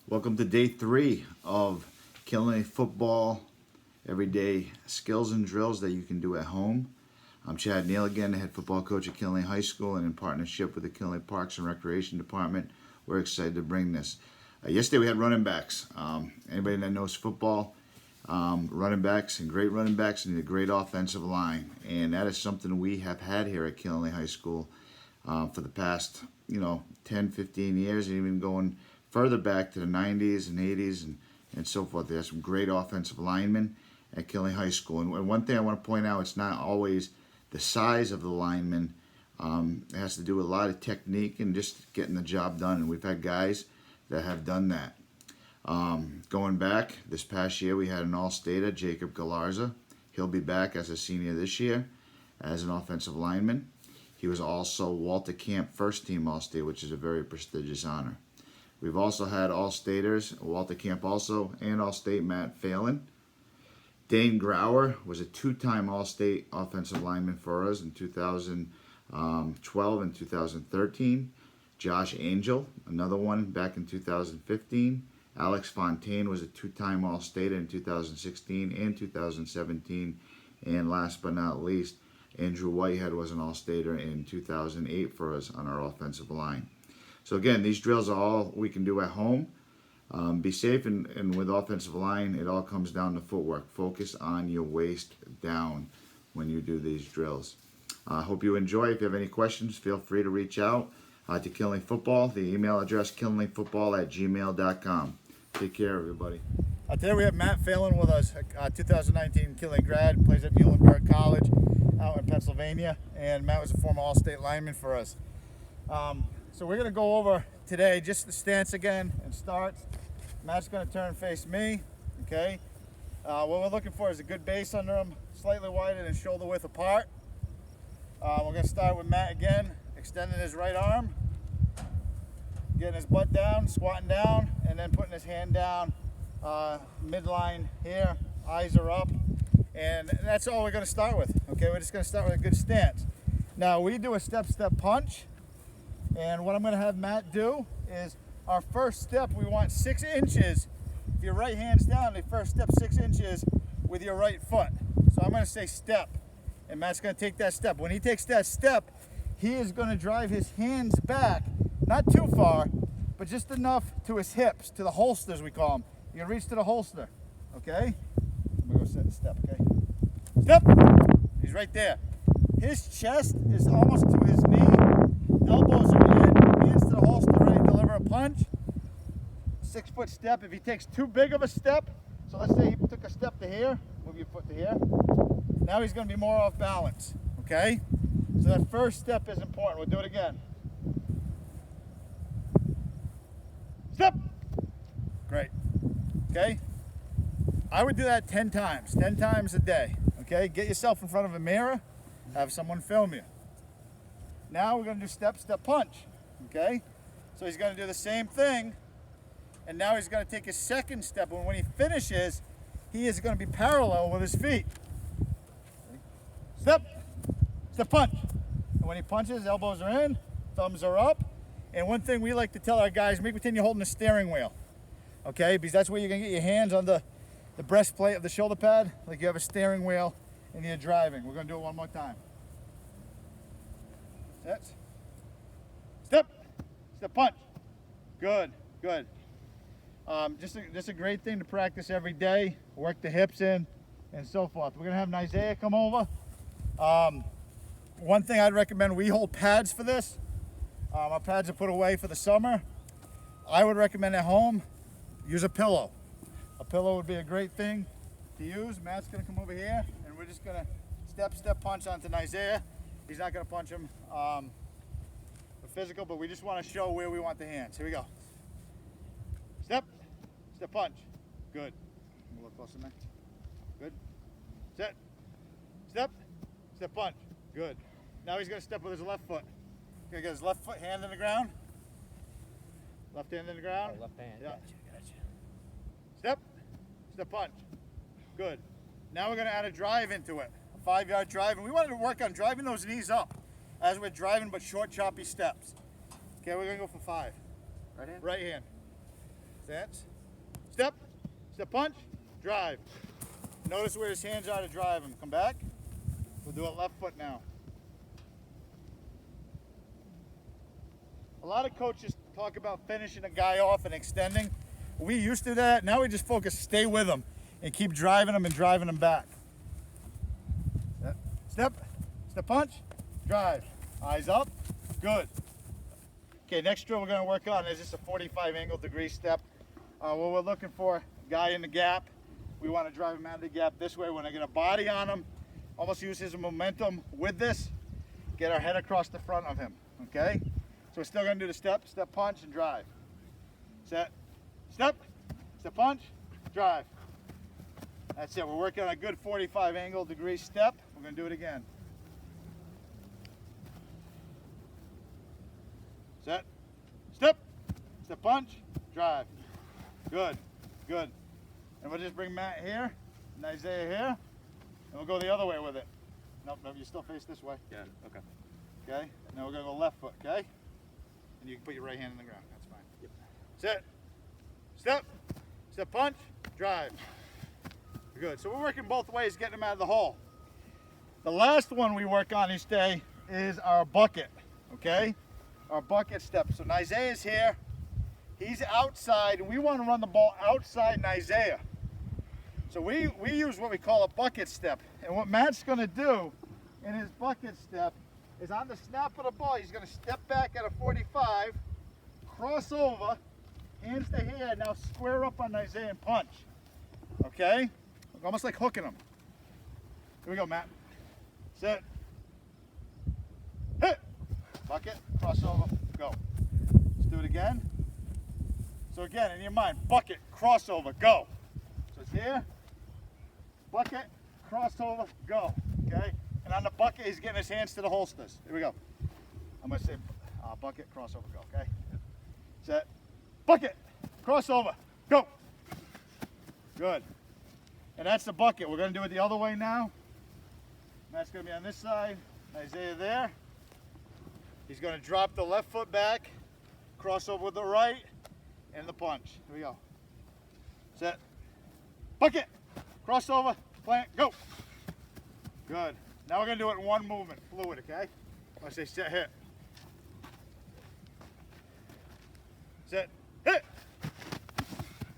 Welcome to day 3 of Killenly Football Everyday Skills and Drills that you can do at home. I'm Chad Neal again, the head football coach at Killenly High School, and in partnership with the Killenly Parks and Recreation Department, we're excited to bring this. Yesterday we had running backs. Anybody that knows football, running backs and great running backs need a great offensive line, and that is something we have had here at Killenly High School for the past 10, 15 years, and even going further back to the 90s and 80s and so forth. There's some great offensive linemen at Killenly High School. And one thing I want to point out, it's not always the size of the linemen. It has to do with a lot of technique and just getting the job done. And we've had guys that have done that. Going back, this past year we had an All-Stater, Jacob Galarza. He'll be back as a senior this year as an offensive lineman. He was also Walter Camp First Team All-State, which is a very prestigious honor. We've also had All-Staters, Walter Camp also, and All-State Matt Phelan. Dane Grauer was a 2-time All-State offensive lineman for us in 2012 and 2013. Josh Angel, another one back in 2015. Alex Fontaine was a 2-time All-State in 2016 and 2017. And last but not least, Andrew Whitehead was an All-Stater in 2008 for us on our offensive line. So again, these drills are all we can do at home. Be safe, and with offensive line, it all comes down to footwork. Focus on your waist down when you do these drills. I hope you enjoy. If you have any questions, feel free to reach out to Killenly Football. The email address, killenlyfootball@gmail.com. Take care, everybody. Today we have Matt Phelan with us, 2019 Killenly grad, plays at Muhlenberg College out in Pennsylvania, and Matt was a former All-State lineman for us. So we're going to go over today just the stance again and starts. Matt's going to turn and face me, okay? What we're looking for is a good base under him, slightly wider than shoulder width apart. We're going to start with Matt again, extending his right arm, getting his butt down, squatting down, and then putting his hand down midline here. Eyes are up, and that's all we're going to start with, okay? We're just going to start with a good stance. Now, we do a step-step punch. And what I'm going to have Matt do is our first step, we want 6 inches. If your right hand's down, the first step 6 inches with your right foot. So I'm going to say step, and Matt's going to take that step. When he takes that step, he is going to drive his hands back, not too far, but just enough to his hips, to the holsters we call them. You're going to reach to the holster, okay? I'm going to go set the step, okay? Step! He's right there. His chest is almost to his knee. Elbows are in, hands to the holster, ready to deliver a punch. 6-foot step. If he takes too big of a step, so let's say he took a step to here, move your foot to here. Now he's going to be more off balance, okay? So that first step is important. We'll do it again. Step! Great. Okay? I would do that 10 times a day, okay? Get yourself in front of a mirror, have someone film you. Now we're going to do step, step, punch, okay? So he's going to do the same thing, and now he's going to take his second step, and when he finishes, he is going to be parallel with his feet. Step, step, punch. And when he punches, elbows are in, thumbs are up, and one thing we like to tell our guys, make pretend you're holding a steering wheel, okay? Because that's where you're going to get your hands on the breastplate of the shoulder pad, like you have a steering wheel, and you're driving. We're going to do it one more time. Step, step, punch. Good, good. Just a great thing to practice every day. Work the hips in and so forth. We're gonna have Isaiah come over. One thing I'd recommend, we hold pads for this. Our pads are put away for the summer. I would recommend at home, use a pillow. A pillow would be a great thing to use. Matt's gonna come over here, and we're just gonna step, step, punch onto Isaiah. He's not going to punch him for physical, but we just want to show where we want the hands. Here we go. Step, step, punch. Good. A little closer, man. Good. Set. Step, step, punch. Good. Now he's going to step with his left foot. He's going to get his left foot, hand in the ground. Left hand in the ground. Oh, left hand. Yeah. Gotcha. Step, step, punch. Good. Now we're going to add a drive into it. 5-yard drive, and we wanted to work on driving those knees up as we're driving, but short, choppy steps. Okay, we're gonna go for 5. Right hand? Right hand. Stance. Step. Step punch. Drive. Notice where his hands are to drive him. Come back. We'll do it left foot now. A lot of coaches talk about finishing a guy off and extending. We used to do that. Now we just focus, stay with him and keep driving him and driving him back. Step. Step punch. Drive. Eyes up. Good. Okay, next drill we're going to work on is just a 45 angle degree step. What we're looking for, guy in the gap. We want to drive him out of the gap this way. When I get a body on him, almost use his momentum with this, get our head across the front of him, okay? So we're still going to do the step, step punch, and drive. Set, step, step punch, drive. That's it. We're working on a good 45 angle degree step. We're going to do it again. Set, step, step punch, drive. Good, good. And we'll just bring Matt here and Isaiah here, and we'll go the other way with it. Nope, nope, you still face this way. Yeah, okay. Okay, now we're gonna go left foot, okay? And you can put your right hand on the ground, that's fine. Yep. Set, step, step punch, drive. Good, so we're working both ways, getting them out of the hole. The last one we work on each day is our bucket, okay? Our bucket step. So Isaiah's here, he's outside, and we want to run the ball outside Isaiah. So we use what we call a bucket step. And what Matt's going to do in his bucket step is on the snap of the ball, he's going to step back at a 45, cross over, hands to here, now square up on Isaiah and punch. Okay? Almost like hooking him. Here we go, Matt. Sit. Hit. Bucket, crossover, go. Let's do it again. So again, in your mind, bucket, crossover, go. So it's here, bucket, crossover, go, okay? And on the bucket, he's getting his hands to the holsters. Here we go. I'm gonna say bucket, crossover, go, okay? Set, bucket, crossover, go. Good. And that's the bucket. We're gonna do it the other way now. That's gonna be on this side, Isaiah there. He's gonna drop the left foot back, cross over with the right, and the punch. Here we go. Set. Bucket. Crossover. Plant. Go. Good. Now we're going to do it in one movement. Fluid, okay? I say set, hit. Set. Hit.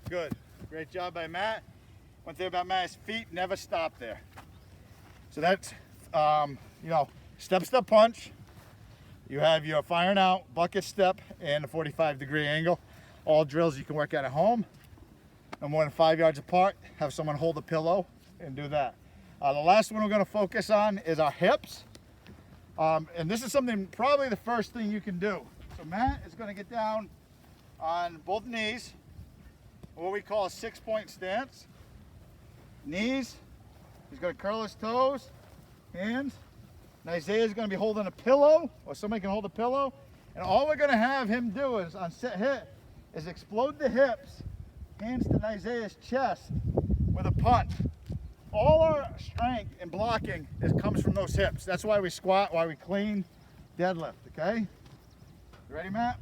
Good. Great job by Matt. One thing about Matt, his feet never stop there. So that's, step, step, punch. You have your firing out, bucket step, and a 45-degree angle. All drills you can work at home. No more than 5 yards apart. Have someone hold a pillow and do that. The last one we're going to focus on is our hips. And this is something, probably the first thing you can do. So Matt is going to get down on both knees, what we call a 6-point stance. Knees. He's going to curl his toes, hands. And Isaiah's going to be holding a pillow, or somebody can hold a pillow. And all we're going to have him do is, on set hit, is explode the hips, hands to Isaiah's chest with a punch. All our strength and blocking comes from those hips. That's why we squat, why we clean, deadlift, okay? You ready, Matt?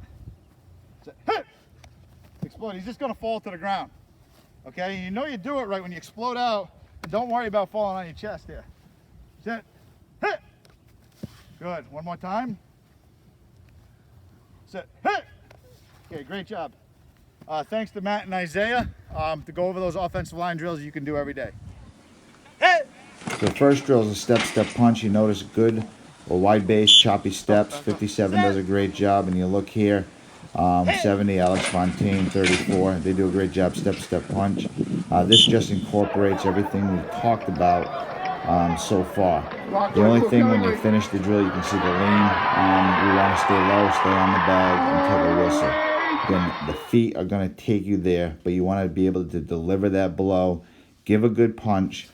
Set, hit! Explode. He's just going to fall to the ground, okay? You know you do it right when you explode out, and don't worry about falling on your chest here. Set, hit! Good. One more time. Set, hit! Okay, great job. Thanks to Matt and Isaiah to go over those offensive line drills you can do every day. Hit! The first drill is a step, step punch. You notice good or wide base, choppy steps. 57 does a great job. And you look here, 70, Alex Fontaine, 34. They do a great job, step, step punch. This just incorporates everything we've talked about so far. The only thing when you finish the drill, you can see the lean. We want to stay low, stay on the bag until the whistle. Then the feet are going to take you there, but you want to be able to deliver that blow, give a good punch,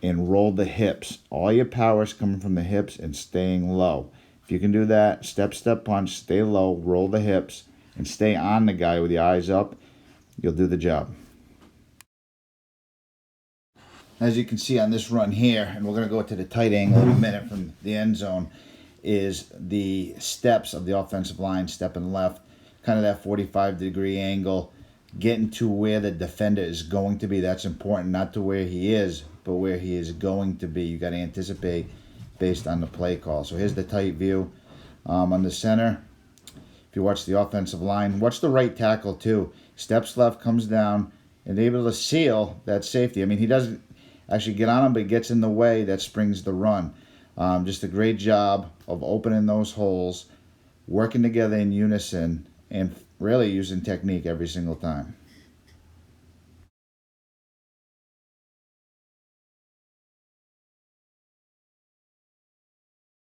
and roll the hips. All your power is coming from the hips and staying low. If you can do that, step, step punch, stay low, roll the hips, and stay on the guy with your eyes up, you'll do the job. As you can see on this run here, and we're going to go to the tight angle in a minute from the end zone, is the steps of the offensive line, stepping left, kind of that 45-degree angle, getting to where the defender is going to be. That's important, not to where he is, but where he is going to be. You got to anticipate based on the play call. So here's the tight view on the center. If you watch the offensive line, watch the right tackle too. Steps left, comes down, and able to seal that safety. I mean, he doesn't actually get on him, but gets in the way. That springs the run. Just a great job of opening those holes, working together in unison, and really using technique every single time.